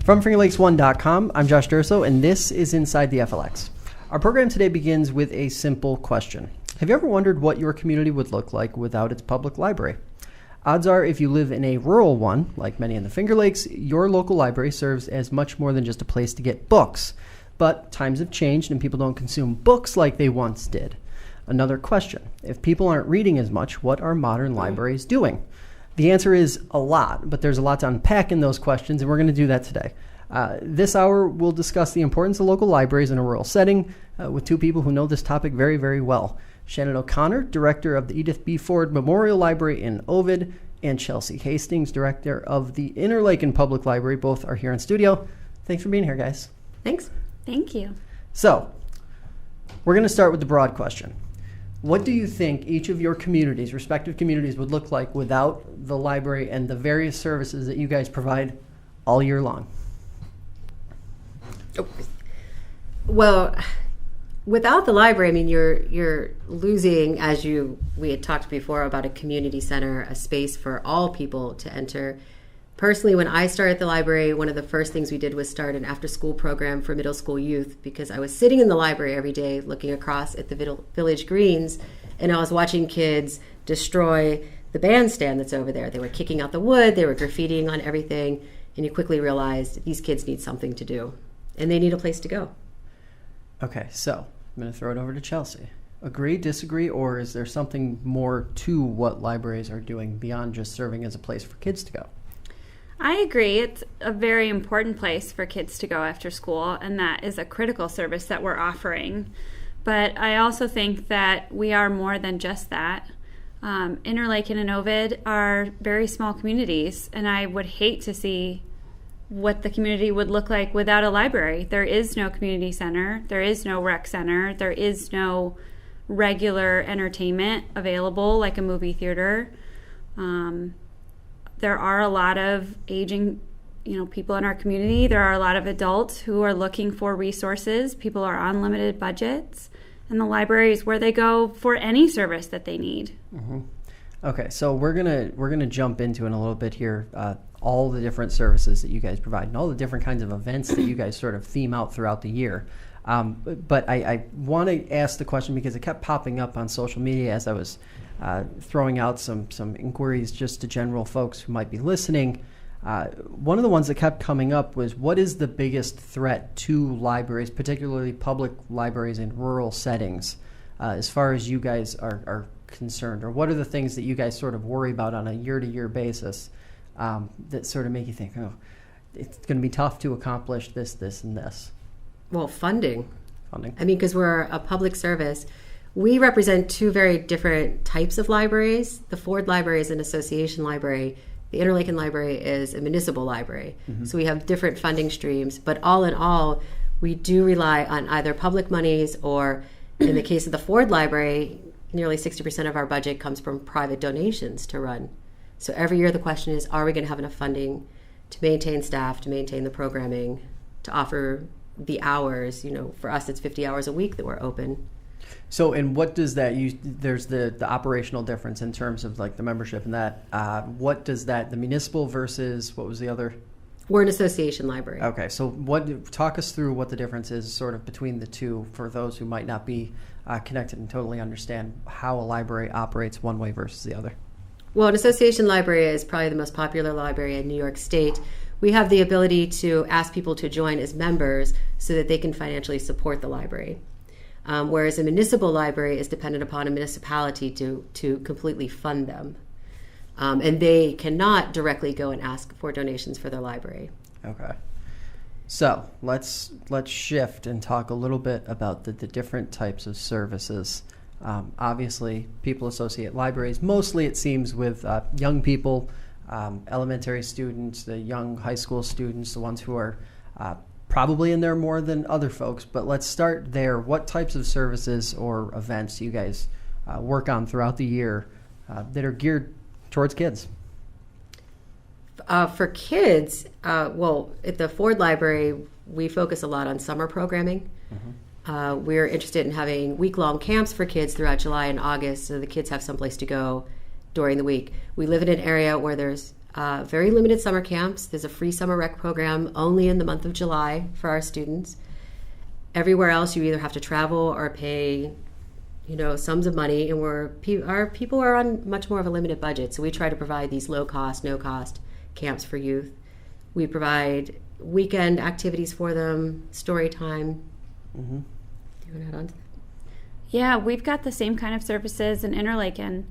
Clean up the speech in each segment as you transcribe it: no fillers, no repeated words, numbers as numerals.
From FingerLakes1.com, I'm Josh Durso, and this is Inside the FLX. Our program today begins with a simple question. Have you ever wondered what your community would look like without its public library? Odds are, if you live in a rural one, like many in the Finger Lakes, your local library serves as much more than just a place to get books. But times have changed and people don't consume books like they once did. Another question. If people aren't reading as much, what are modern libraries doing? The answer is a lot, but there's a lot to unpack in those questions, and we're going to do that today. This hour, we'll discuss the importance of local libraries in a rural setting with two people who know this topic very, very well. Shannon O'Connor, director of the Edith B. Ford Memorial Library in Ovid, and Chelsea Hastings, director of the Interlaken Public Library. Both are here in studio. Thanks for being here, guys. Thanks. Thank you. So, we're going to start with the broad question. What do you think each of your communities, respective communities, would look like without the library and the various services that you guys provide all year long? Well, without the library, I mean, you're losing, as we had talked before about a community center, a space for all people to enter. Personally, when I started the library, one of the first things we did was start an after-school program for middle school youth, because I was sitting in the library every day looking across at the village greens, and I was watching kids destroy the bandstand that's over there. They were kicking out the wood, they were graffitiing on everything, and you quickly realized these kids need something to do, and they need a place to go. Okay, so I'm going to throw it over to Chelsea. Agree, disagree, or is there something more to what libraries are doing beyond just serving as a place for kids to go? I agree. It's a very important place for kids to go after school, and that is a critical service that we're offering. But I also think that we are more than just that. Interlaken and Ovid are very small communities, and I would hate to see what the community would look like without a library. There is no community center. There is no rec center. There is no regular entertainment available like a movie theater. There are a lot of aging, people in our community. There are a lot of adults who are looking for resources. People are on limited budgets, and the library is where they go for any service that they need. Mm-hmm. Okay, so we're gonna jump into in a little bit here all the different services that you guys provide and all the different kinds of events that you guys sort of theme out throughout the year. But I want to ask the question because it kept popping up on social media as I was throwing out some inquiries just to general folks who might be listening. One of the ones that kept coming up was, what is the biggest threat to libraries, particularly public libraries in rural settings, as far as you guys are concerned? Or what are the things that you guys sort of worry about on a year-to-year basis that sort of make you think, oh, it's going to be tough to accomplish this, and this? Well, funding. I mean, because we're a public service. We represent two very different types of libraries. The Ford Library is an association library. The Interlaken Library is a municipal library. Mm-hmm. So we have different funding streams. But all in all, we do rely on either public monies or, in the case of the Ford Library, nearly 60% of our budget comes from private donations to run. So every year the question is, are we going to have enough funding to maintain staff, to maintain the programming, to offer the hours? For us, it's 50 hours a week that we're open. So, and what does that use? There's the operational difference in terms of like the membership and that. What does that, the municipal versus, what was the other? We're an association library. Okay, so talk us through what the difference is sort of between the two for those who might not be connected and totally understand how a library operates one way versus the other. Well, an association library is probably the most popular library in New York State. We have the ability to ask people to join as members so that they can financially support the library. Whereas a municipal library is dependent upon a municipality to completely fund them. And they cannot directly go and ask for donations for their library. Okay. So let's shift and talk a little bit about the different types of services. Obviously, people associate libraries, mostly it seems, with young people, elementary students, the young high school students, the ones who are probably in there more than other folks. But let's start there. What types of services or events do you guys work on throughout the year that are geared towards kids? For kids, well, at the Ford Library, we focus a lot on summer programming. Mm-hmm. We're interested in having week-long camps for kids throughout July and August so the kids have someplace to go during the week. We live in an area where there's Very limited summer camps. There's a free summer rec program only in the month of July for our students. Everywhere else, you either have to travel or pay, sums of money, and our people are on much more of a limited budget. So we try to provide these low cost, no cost camps for youth. We provide weekend activities for them, story time. Mm-hmm. Do you want to add on to that? Yeah, we've got the same kind of services in Interlaken.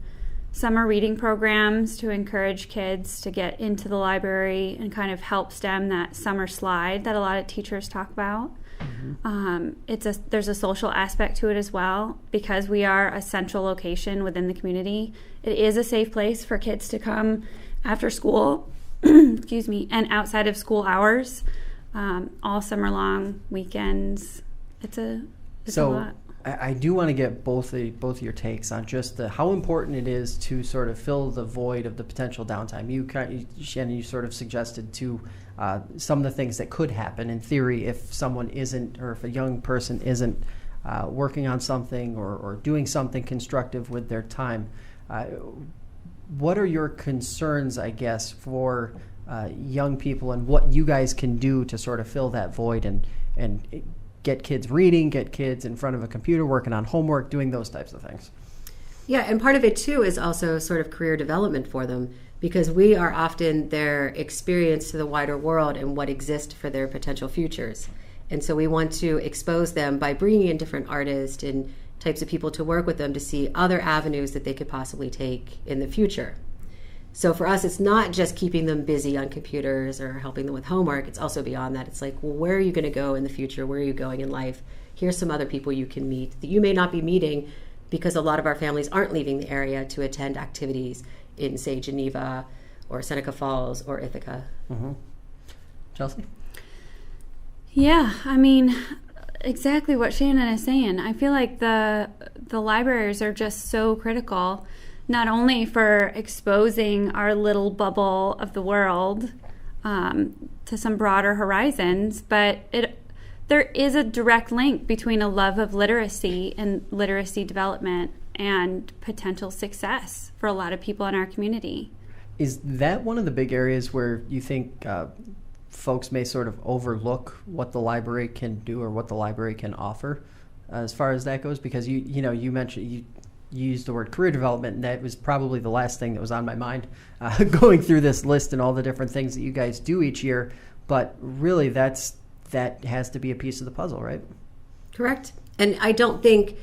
Summer reading programs to encourage kids to get into the library and kind of help stem that summer slide that a lot of teachers talk about. Mm-hmm. There's a social aspect to it as well, because we are a central location within the community. It is a safe place for kids to come after school, excuse me, and outside of school hours, all summer long, weekends. It's a lot. I do want to get both of your takes on just how important it is to sort of fill the void of the potential downtime. Shannon, you sort of suggested some of the things that could happen in theory if someone isn't, or if a young person isn't working on something or doing something constructive with their time. What are your concerns, I guess, for young people, and what you guys can do to sort of fill that void and get kids reading, get kids in front of a computer, working on homework, doing those types of things? Yeah, and part of it too is also sort of career development for them, because we are often their experience to the wider world and what exists for their potential futures. And so we want to expose them by bringing in different artists and types of people to work with them to see other avenues that they could possibly take in the future. So for us, it's not just keeping them busy on computers or helping them with homework. It's also beyond that. It's like, well, where are you going to go in the future? Where are you going in life? Here's some other people you can meet that you may not be meeting, because a lot of our families aren't leaving the area to attend activities in, say, Geneva or Seneca Falls or Ithaca. Mm-hmm. Chelsea? Yeah, I mean, exactly what Shannon is saying. I feel like the libraries are just so critical, not only for exposing our little bubble of the world to some broader horizons, but there is a direct link between a love of literacy and literacy development and potential success for a lot of people in our community. Is that one of the big areas where you think folks may sort of overlook what the library can do or what the library can offer as far as that goes? Because you mentioned you used the word career development, and that was probably the last thing that was on my mind going through this list and all the different things that you guys do each year. But really, that has to be a piece of the puzzle, right? Correct. And I don't think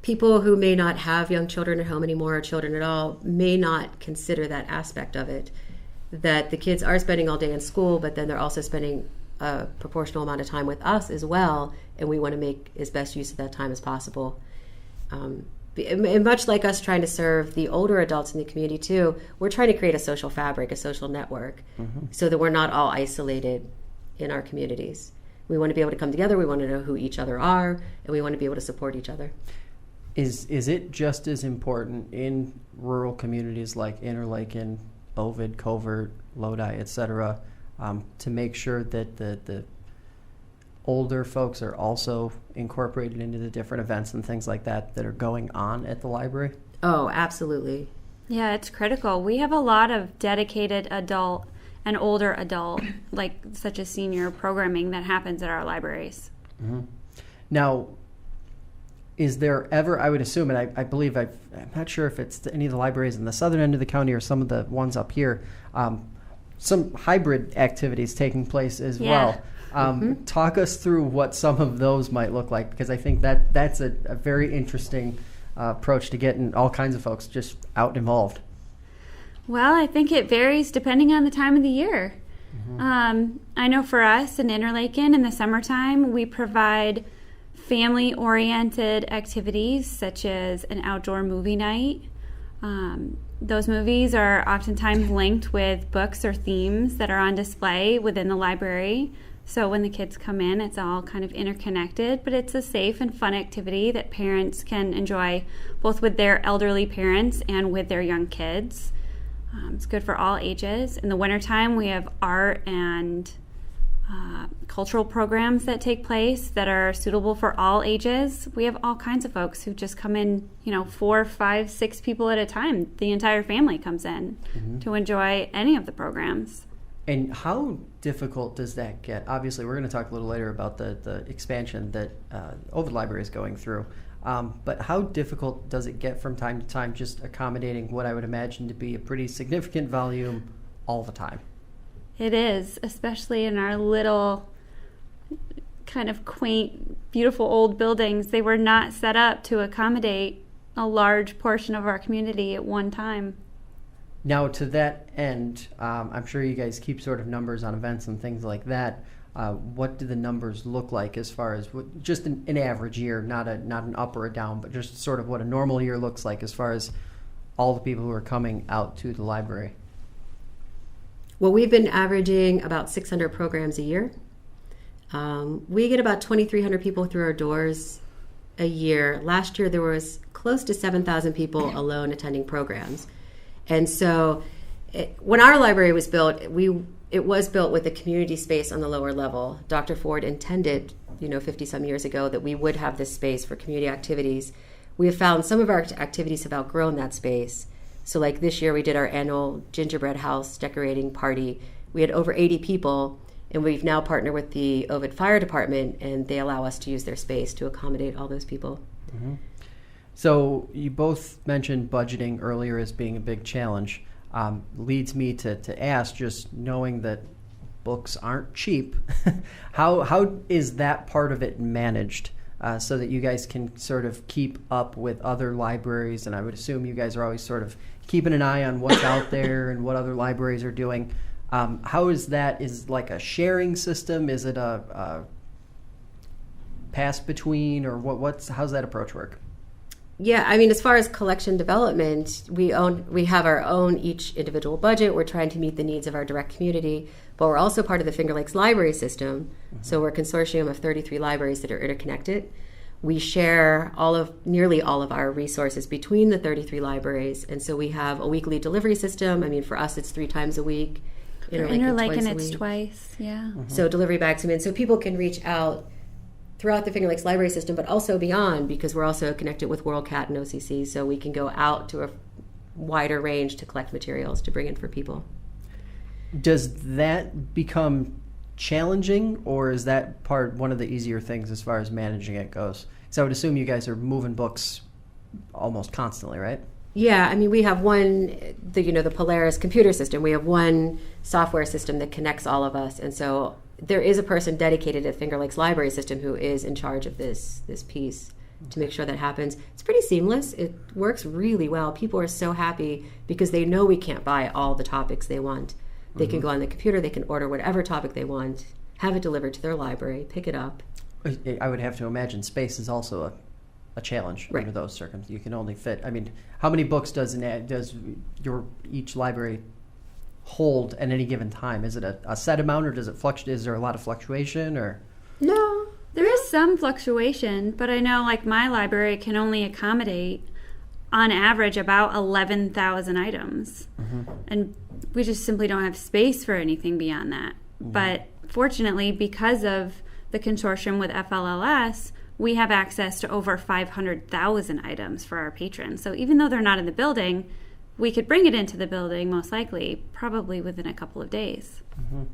people who may not have young children at home anymore, or children at all, may not consider that aspect of it, that the kids are spending all day in school, but then they're also spending a proportional amount of time with us as well, and we want to make as best use of that time as possible. And much like us trying to serve the older adults in the community too, we're trying to create a social fabric, a social network, mm-hmm. so that we're not all isolated in our communities. We want to be able to come together, we want to know who each other are, and we want to be able to support each other. Is it just as important in rural communities like Interlaken, Ovid, Covert, Lodi, etc., to make sure that the older folks are also incorporated into the different events and things like that are going on at the library? Oh, absolutely. Yeah, it's critical. We have a lot of dedicated adult and older adult, such as senior programming that happens at our libraries. Mm-hmm. Now, is there ever, I would assume, and I believe, I'm not sure if it's any of the libraries in the southern end of the county or some of the ones up here, some hybrid activities taking place as well. Mm-hmm. Talk us through what some of those might look like, because I think that's a very interesting approach to getting all kinds of folks just out involved. Well, I think it varies depending on the time of the year. Mm-hmm. I know for us in Interlaken in the summertime, we provide family-oriented activities such as an outdoor movie night. Those movies are oftentimes linked with books or themes that are on display within the library. So when the kids come in, it's all kind of interconnected, but it's a safe and fun activity that parents can enjoy both with their elderly parents and with their young kids. It's good for all ages. In the wintertime, we have art and cultural programs that take place that are suitable for all ages. We have all kinds of folks who just come in, 4, 5, 6 people at a time. The entire family comes in to enjoy any of the programs. And how difficult does that get? Obviously, we're going to talk a little later about the expansion that Ovid Library is going through. But how difficult does it get from time to time just accommodating what I would imagine to be a pretty significant volume all the time? It is, especially in our little kind of quaint, beautiful old buildings. They were not set up to accommodate a large portion of our community at one time. Now, to that end, I'm sure you guys keep sort of numbers on events and things like that. What do the numbers look like as far as just an average year, not an up or a down, but just sort of what a normal year looks like as far as all the people who are coming out to the library? Well, we've been averaging about 600 programs a year. We get about 2,300 people through our doors a year. Last year, there was close to 7,000 people alone attending programs. And so when our library was built, it was built with a community space on the lower level. Dr. Ford intended, 50-some years ago that we would have this space for community activities. We have found some of our activities have outgrown that space. So like this year, we did our annual gingerbread house decorating party. We had over 80 people, and we've now partnered with the Ovid Fire Department, and they allow us to use their space to accommodate all those people. Mm-hmm. So you both mentioned budgeting earlier as being a big challenge. Leads me to ask, just knowing that books aren't cheap, how is that part of it managed so that you guys can sort of keep up with other libraries? And I would assume you guys are always sort of keeping an eye on what's out there and what other libraries are doing. How is that? Is like a sharing system? Is it a pass between, or how's that approach work? Yeah, I mean, as far as collection development, we have our own each individual budget. We're trying to meet the needs of our direct community, but we're also part of the Finger Lakes library system. Mm-hmm. So we're a consortium of 33 libraries that are interconnected. We share nearly all of our resources between the 33 libraries, and so we have a weekly delivery system. I mean, for us, it's 3 times a week. Interlake, it's twice, yeah. Mm-hmm. So delivery bags come in, so people can reach out throughout the Finger Lakes library system, but also beyond, because we're also connected with WorldCat and OCC, so we can go out to a wider range to collect materials to bring in for people. Does that become challenging, or is that one of the easier things as far as managing it goes? So I would assume you guys are moving books almost constantly, right? Yeah, I mean, we have the Polaris computer system. We have one software system that connects all of us, and so there is a person dedicated at Finger Lakes library system who is in charge of this piece to make sure that happens. It's pretty seamless. It works really well. People are so happy because they know we can't buy all the topics they want. They can go on the computer, they can order whatever topic they want, have it delivered to their library, pick it up. I would have to imagine space is also a challenge under those circumstances. You can only fit, I mean, how many books does each library hold at any given time? Is it a set amount, or does it fluctuate? Is there a lot of fluctuation, or? No, there is some fluctuation, but I know like my library can only accommodate on average about 11,000 items. Mm-hmm. And we just simply don't have space for anything beyond that. Mm-hmm. But fortunately, because of the consortium with FLLS, we have access to over 500,000 items for our patrons. So even though they're not in the building, we could bring it into the building, most likely, probably within a couple of days. Mm-hmm.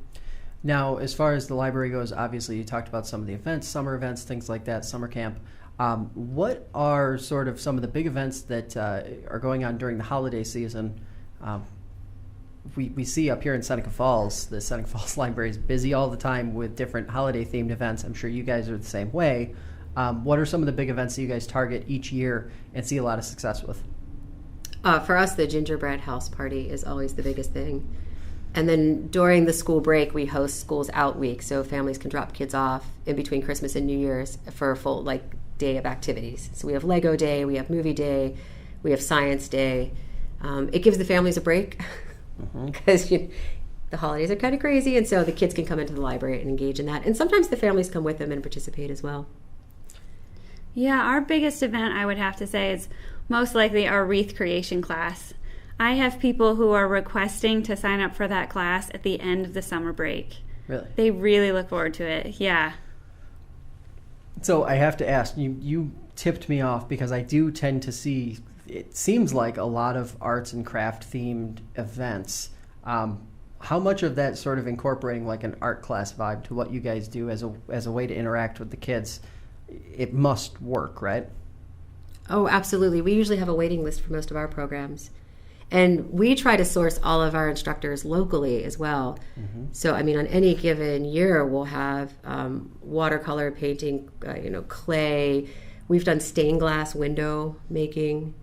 Now, as far as the library goes, obviously you talked about some of the events, summer events, things like that, summer camp. What are sort of some of the big events that are going on during the holiday season? We see up here in Seneca Falls, the Seneca Falls Library is busy all the time with different holiday-themed events. I'm sure you guys are the same way. What are some of the big events that you guys target each year and see a lot of success with? For us, the gingerbread house party is always the biggest thing. And then during the school break, we host Schools Out Week, so families can drop kids off in between Christmas and New Year's for a full day of activities. So we have Lego Day, we have Movie Day, we have Science Day. It gives the families a break because the holidays are kind of crazy, and so the kids can come into the library and engage in that. And sometimes the families come with them and participate as well. Yeah, our biggest event, I would have to say, is most likely our wreath creation class. I have people who are requesting to sign up for that class at the end of the summer break. Really? They really look forward to it. Yeah. So I have to ask, you tipped me off because I do tend to see, it seems like a lot of arts and craft themed events. How much of that sort of incorporating like an art class vibe to what you guys do as a way to interact with the kids, it must work, right? Oh, absolutely. We usually have a waiting list for most of our programs. And we try to source all of our instructors locally as well. Mm-hmm. So, I mean, on any given year, we'll have watercolor painting, clay. We've done stained glass window making,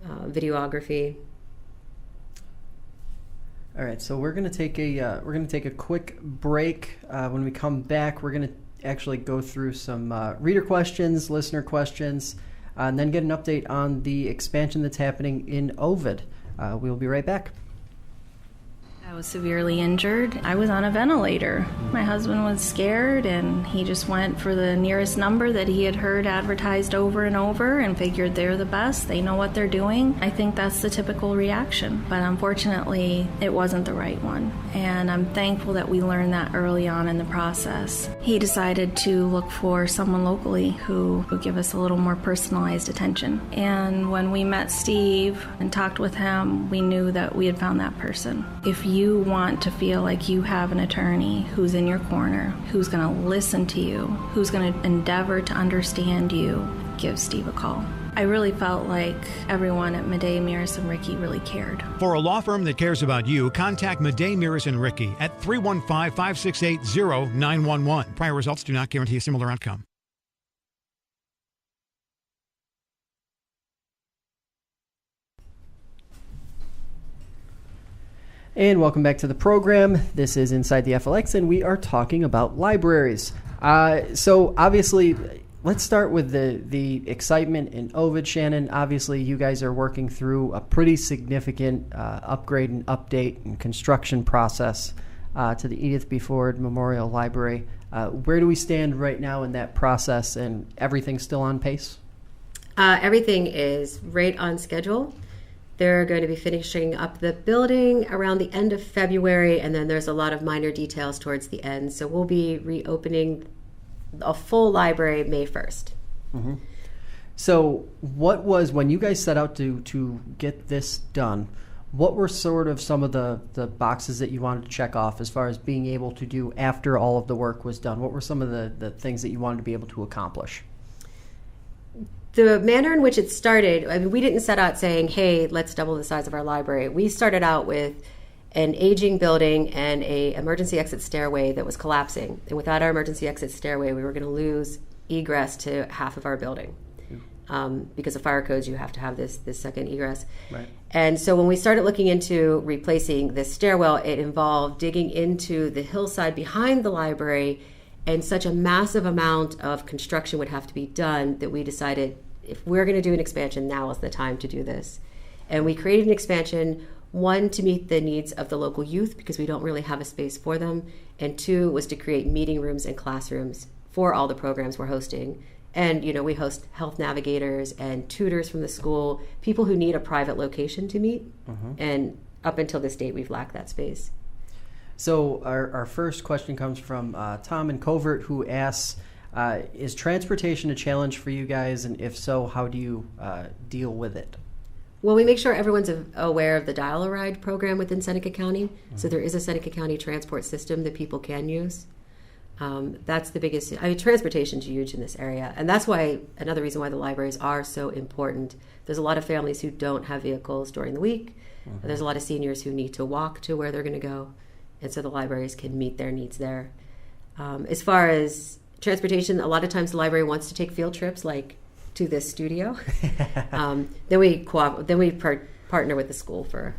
videography. All right, so we're going to take a quick break. When we come back, we're going to actually go through some reader questions, listener questions, and then get an update on the expansion that's happening in Ovid. We'll be right back. I was severely injured. I was on a ventilator. My husband was scared, and he just went for the nearest number that he had heard advertised over and over and figured they're the best. They know what they're doing. I think that's the typical reaction. But unfortunately, it wasn't the right one. And I'm thankful that we learned that early on in the process. He decided to look for someone locally who would give us a little more personalized attention. And when we met Steve and talked with him, we knew that we had found that person. If you want to feel like you have an attorney who's in your corner, who's going to listen to you, who's going to endeavor to understand you, give Steve a call. I really felt like everyone at Madej, Miras, and Rickey really cared. For a law firm that cares about you, contact Madej, Miras, and Rickey at 315-568-0911. Prior results do not guarantee a similar outcome. And welcome back to the program. This is Inside the FLX, and we are talking about libraries. So obviously, let's start with the excitement in Ovid. Shannon, obviously you guys are working through a pretty significant upgrade and update and construction process to the Edith B. Ford Memorial Library. Where do we stand right now in that process, and everything still on pace? Everything is right on schedule. They're going to be finishing up the building around the end of February, and then there's a lot of minor details towards the end. So we'll be reopening a full library May 1st. Mm-hmm. So what was, when you guys set out to get this done, what were sort of some of the boxes that you wanted to check off as far as being able to do after all of the work was done? What were some of the things that you wanted to be able to accomplish? The manner in which it started, I mean, we didn't set out saying, hey, let's double the size of our library. We started out with an aging building and a emergency exit stairway that was collapsing. And without our emergency exit stairway, we were going to lose egress to half of our building. Because of fire codes, you have to have this second egress. Right. And so when we started looking into replacing this stairwell, it involved digging into the hillside behind the library, and such a massive amount of construction would have to be done that we decided, if we're going to do an expansion, now is the time to do this. And we created an expansion, one, to meet the needs of the local youth, because we don't really have a space for them, and two, was to create meeting rooms and classrooms for all the programs we're hosting. And, we host health navigators and tutors from the school, people who need a private location to meet. Mm-hmm. And up until this date, we've lacked that space. So our first question comes from Tom in Covert, who asks, is transportation a challenge for you guys? And if so, how do you deal with it? Well, we make sure everyone's aware of the Dial-A-Ride program within Seneca County. Mm-hmm. So there is a Seneca County transport system that people can use. That's the biggest. Transportation's huge in this area. And that's why, another reason why the libraries are so important. There's a lot of families who don't have vehicles during the week. Mm-hmm. There's a lot of seniors who need to walk to where they're going to go. And so the libraries can meet their needs there. As far as transportation, a lot of times the library wants to take field trips, like to this studio. Then we partner with the school for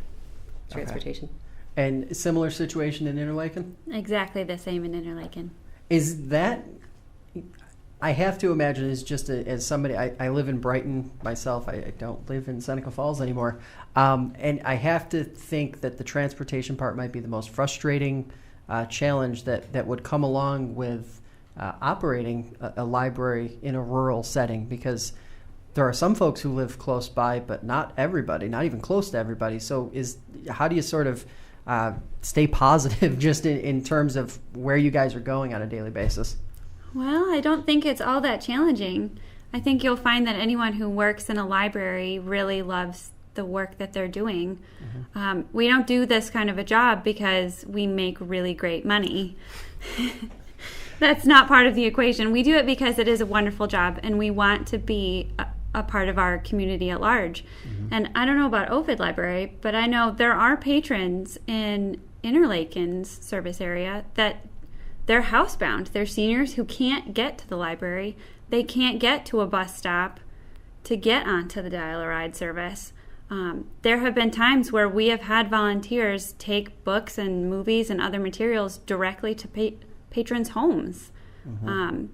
transportation. Okay. And similar situation in Interlaken? Exactly the same in Interlaken. Is that, I have to imagine, as just as somebody, I live in Brighton myself. I don't live in Seneca Falls anymore. And I have to think that the transportation part might be the most frustrating challenge that would come along with operating a library in a rural setting, because there are some folks who live close by, but not everybody, not even close to everybody. So how do you sort of stay positive just in terms of where you guys are going on a daily basis? Well, I don't think it's all that challenging. I think you'll find that anyone who works in a library really loves the work that they're doing. We don't do this kind of a job because we make really great money. That's not part of the equation. We do it because it is a wonderful job and we want to be a part of our community at large. And I don't know about Ovid Library, but I know there are patrons in Interlaken's service area that they're housebound. They're seniors who can't get to the library. They can't get to a bus stop to get onto the Dial-A-Ride service. There have been times where we have had volunteers take books and movies and other materials directly to patrons' homes.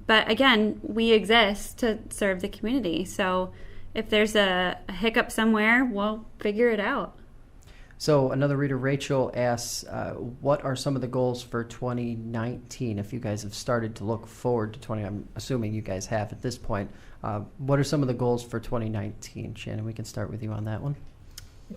But again, we exist to serve the community. So if there's a hiccup somewhere, we'll figure it out. So another reader, Rachel, asks, what are some of the goals for 2019? If you guys have started to look forward to I'm assuming you guys have at this point. What are some of the goals for 2019? Shannon, we can start with you on that one.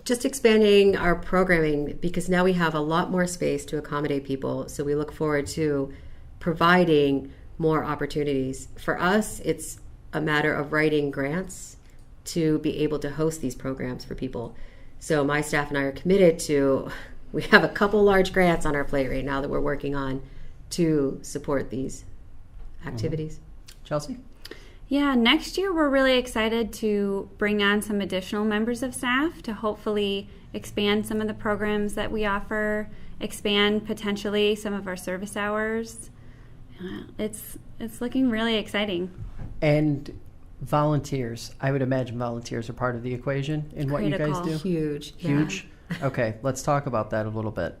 Just expanding our programming, because now we have a lot more space to accommodate people. So we look forward to providing more opportunities. For us, it's a matter of writing grants to be able to host these programs for people. So my staff and I are committed to, we have a couple large grants on our plate right now that we're working on to support these activities. Chelsea? Yeah, next year we're really excited to bring on some additional members of staff to hopefully expand some of the programs that we offer, expand potentially some of our service hours. It's looking really exciting. And volunteers. I would imagine volunteers are part of the equation in what you guys do. Huge. Huge? Yeah. Okay, let's talk about that a little bit.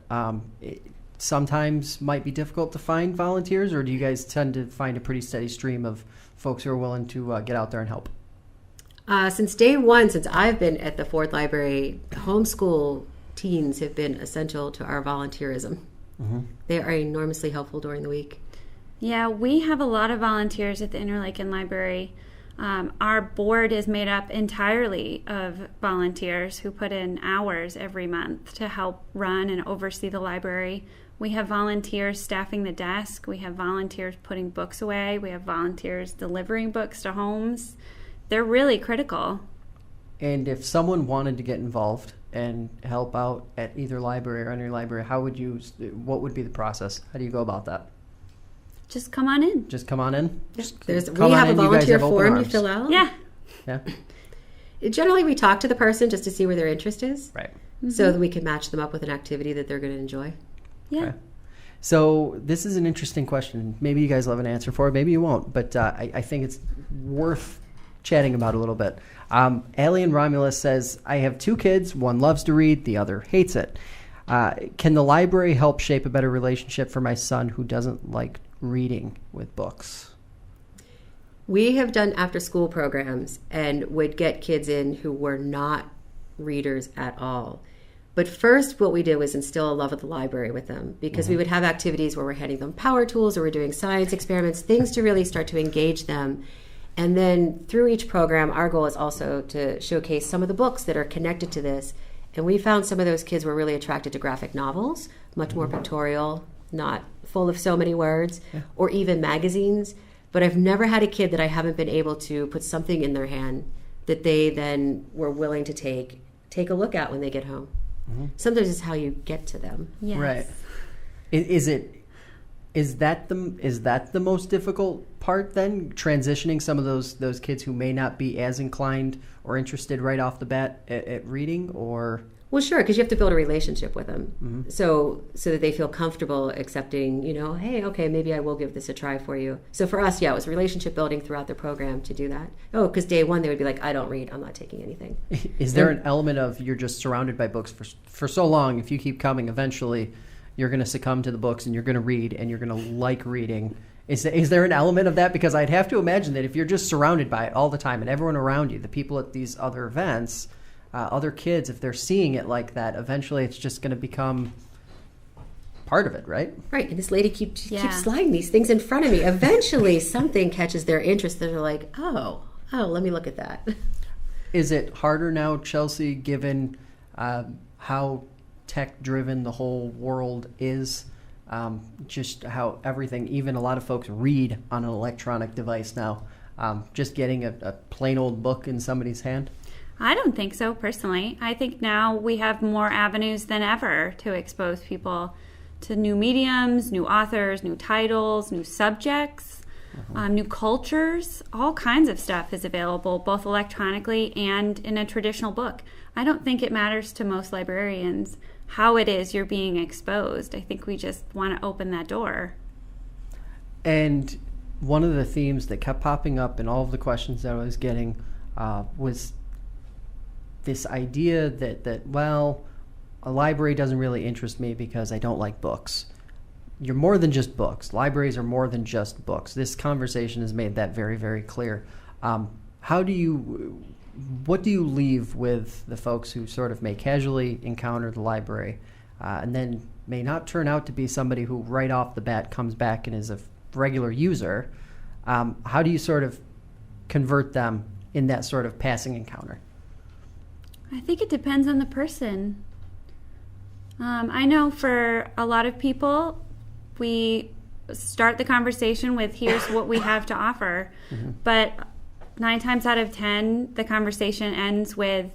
It sometimes might be difficult to find volunteers, or do you guys tend to find a pretty steady stream of folks who are willing to get out there and help? Since day one, since I've been at the Ford Library, homeschool teens have been essential to our volunteerism. They are enormously helpful during the week. Yeah, we have a lot of volunteers at the Interlaken Library. Our board is made up entirely of volunteers who put in hours every month to help run and oversee the library. We have volunteers staffing the desk. We have volunteers putting books away. We have volunteers delivering books to homes. They're really critical. And if someone wanted to get involved and help out at either library or any library, what would be the process? How do you go about that? Just come on in. Just come on in? We have a volunteer form you fill out. Yeah. Generally, we talk to the person just to see where their interest is. Right. So that we can match them up with an activity that they're going to enjoy. Yeah. Okay. So this is an interesting question. Maybe you guys will have an answer for it. Maybe you won't. But I think it's worth chatting about a little bit. Alien Romulus says, I have 2 kids. One loves to read. The other hates it. Can the library help shape a better relationship for my son who doesn't like reading with books? We have done after-school programs and would get kids in who were not readers at all. But first, what we did was instill a love of the library with them, because we would have activities where we're handing them power tools or we're doing science experiments, things to really start to engage them. And then through each program, our goal is also to showcase some of the books that are connected to this. And we found some of those kids were really attracted to graphic novels, much more pictorial, not full of so many words, or even magazines. But I've never had a kid that I haven't been able to put something in their hand that they then were willing to take a look at when they get home. Sometimes it's how you get to them. Yes. Right. Is that the most difficult part then? Transitioning some of those kids who may not be as inclined or interested right off the bat at reading, or? Well, sure, because you have to build a relationship with them, so that they feel comfortable accepting. Hey, okay, maybe I will give this a try for you. So for us, it was relationship building throughout the program to do that. Oh, because day one they would be like, I don't read, I'm not taking anything. Is there an element of you're just surrounded by books for so long? If you keep coming, eventually you're going to succumb to the books and you're going to read and you're going to like reading. Is there an element of that? Because I'd have to imagine that if you're just surrounded by it all the time and everyone around you, the people at these other events, other kids, if they're seeing it like that, eventually it's just going to become part of it, right? Right. And this lady keeps sliding these things in front of me. Eventually something catches their interest that they're like, oh, let me look at that. Is it harder now, Chelsea, given how tech-driven the whole world is, just how everything, even a lot of folks read on an electronic device now. Just getting a plain old book in somebody's hand? I don't think so, personally. I think now we have more avenues than ever to expose people to new mediums, new authors, new titles, new subjects, new cultures. All kinds of stuff is available, both electronically and in a traditional book. I don't think it matters to most librarians how it is you're being exposed. I think we just want to open that door. And one of the themes that kept popping up in all of the questions that I was getting was this idea that, well, a library doesn't really interest me because I don't like books. You're more than just books. Libraries are more than just books. This conversation has made that very, very clear. What do you leave with the folks who sort of may casually encounter the library and then may not turn out to be somebody who right off the bat comes back and is a regular user? How do you sort of convert them in that sort of passing encounter? I think it depends on the person. I know for a lot of people, we start the conversation with, here's what we have to offer. But 9 times out of 10, the conversation ends with,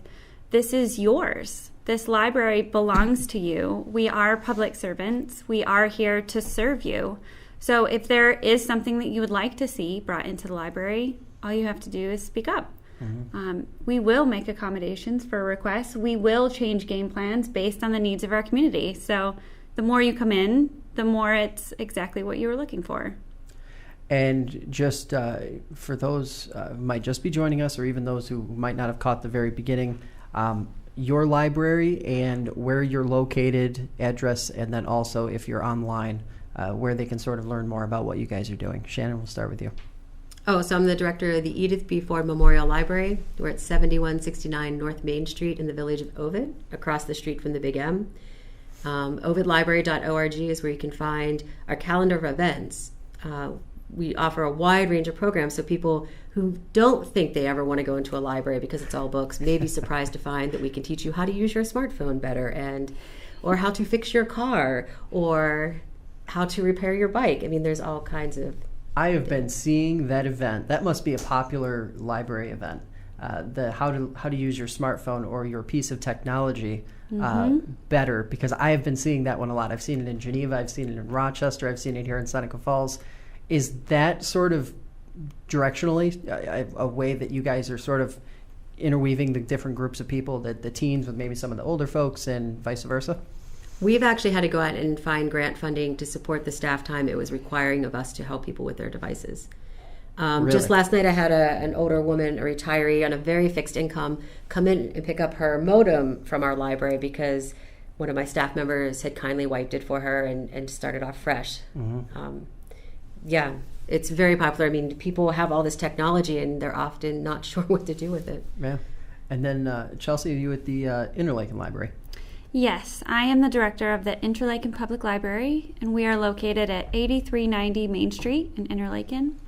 this is yours. This library belongs to you. We are public servants. We are here to serve you. So if there is something that you would like to see brought into the library, all you have to do is speak up. We will make accommodations for requests. We will change game plans based on the needs of our community. So the more you come in, the more it's exactly what you were looking for. And just for those who might just be joining us, or even those who might not have caught the very beginning, your library and where you're located, address, and then also if you're online, where they can sort of learn more about what you guys are doing. Shannon, we'll start with you. Oh, so I'm the director of the Edith B. Ford Memorial Library. We're at 7169 North Main Street in the village of Ovid, across the street from the Big M. Ovidlibrary.org is where you can find our calendar of events. We offer a wide range of programs, so people who don't think they ever want to go into a library because it's all books may be surprised to find that we can teach you how to use your smartphone better, or how to fix your car, or how to repair your bike. I mean, there's all kinds of... I have been seeing that event. That must be a popular library event. The how to use your smartphone or your piece of technology better, because I have been seeing that one a lot. I've seen it in Geneva. I've seen it in Rochester. I've seen it here in Seneca Falls. Is that sort of directionally a way that you guys are sort of interweaving the different groups of people, the teens with maybe some of the older folks and vice versa? We've actually had to go out and find grant funding to support the staff time it was requiring of us to help people with their devices. Really? Just last night I had an older woman, a retiree on a very fixed income, come in and pick up her modem from our library because one of my staff members had kindly wiped it for her and started off fresh. Yeah, it's very popular. I mean, people have all this technology and they're often not sure what to do with it. Yeah. And then Chelsea, you at the Interlaken Library. Yes, I am the director of the Interlaken Public Library, and we are located at 8390 Main Street in Interlaken.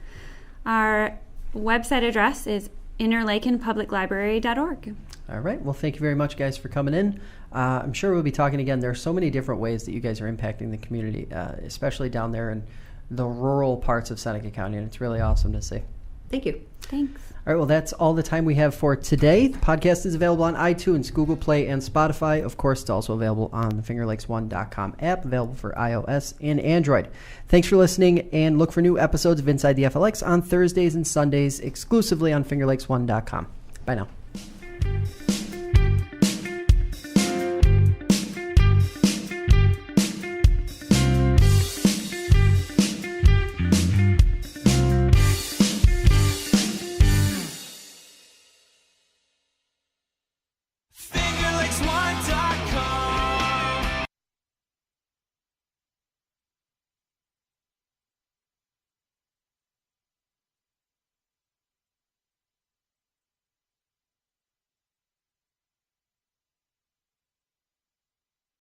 Our website address is interlakenpubliclibrary.org. All right. Well, thank you very much, guys, for coming in. I'm sure we'll be talking again. There are so many different ways that you guys are impacting the community, especially down there in the rural parts of Seneca County, and it's really awesome to see. Thank you. Thanks. All right, well, that's all the time we have for today. The podcast is available on iTunes, Google Play, and Spotify. Of course, it's also available on the FingerLakes1.com app, available for iOS and Android. Thanks for listening, and look for new episodes of Inside the FLX on Thursdays and Sundays, exclusively on FingerLakes1.com. Bye now.